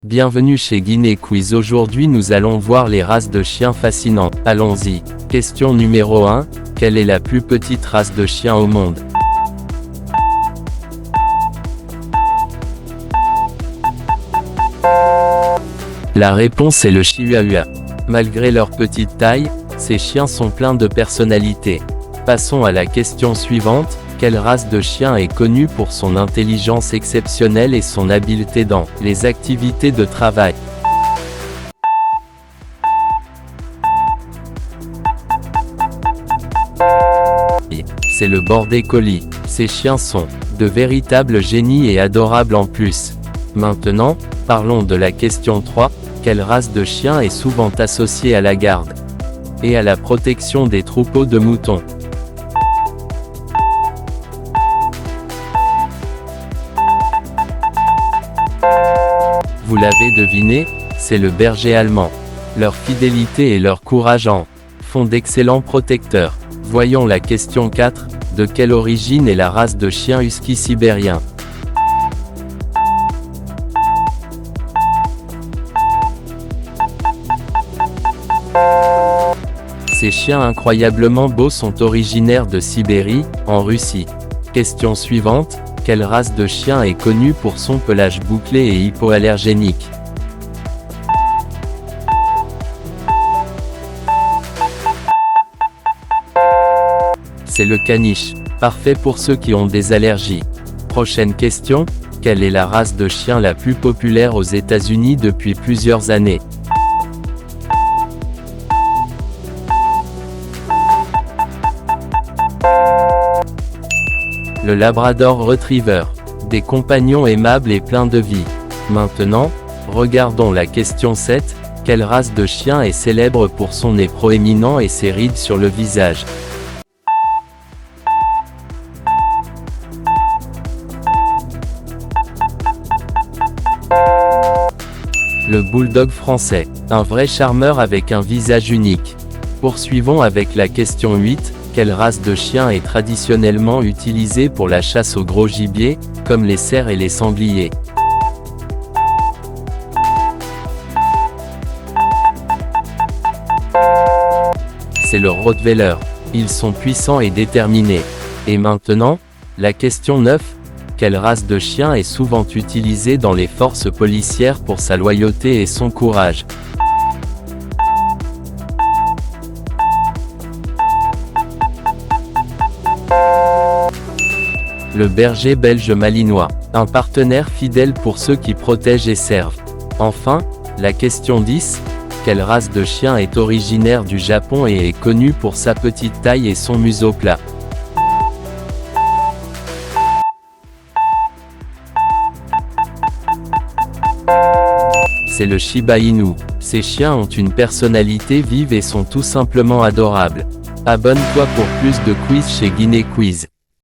Bienvenue chez Guinée Quiz. Aujourd'hui nous allons voir les races de chiens fascinantes. Allons-y. Question numéro 1. Quelle est la plus petite race de chien au monde? La réponse est le Chihuahua. Malgré leur petite taille, ces chiens sont pleins de personnalité. Passons à la question suivante. Quelle race de chien est connue pour son intelligence exceptionnelle et son habileté dans les activités de travail? C'est le Border Collie. Ces chiens sont de véritables génies et adorables en plus. Maintenant, parlons de la question 3. Quelle race de chien est souvent associée à la garde et à la protection des troupeaux de moutons? Vous l'avez deviné, c'est le berger allemand. Leur fidélité et leur courage en font d'excellents protecteurs. Voyons la question 4. De quelle origine est la race de chien husky sibérien? Ces chiens incroyablement beaux sont originaires de Sibérie, en Russie. Question suivante. Quelle race de chien est connue pour son pelage bouclé et hypoallergénique? C'est le caniche, parfait pour ceux qui ont des allergies. Prochaine question. Quelle est la race de chien la plus populaire aux États-Unis depuis plusieurs années? Le Labrador Retriever. Des compagnons aimables et pleins de vie. Maintenant, regardons la question 7. Quelle race de chien est célèbre pour son nez proéminent et ses rides sur le visage? Le Bulldog français. Un vrai charmeur avec un visage unique. Poursuivons avec la question 8. Quelle race de chien est traditionnellement utilisée pour la chasse au gros gibier, comme les cerfs et les sangliers? C'est le Rottweiler. Ils sont puissants et déterminés. Et maintenant, la question 9. Quelle race de chien est souvent utilisée dans les forces policières pour sa loyauté et son courage? Le berger belge malinois. Un partenaire fidèle pour ceux qui protègent et servent. Enfin, la question 10. Quelle race de chien est originaire du Japon et est connue pour sa petite taille et son museau plat? C'est le Shiba Inu. Ces chiens ont une personnalité vive et sont tout simplement adorables. Abonne-toi pour plus de quiz chez Guinée Quiz.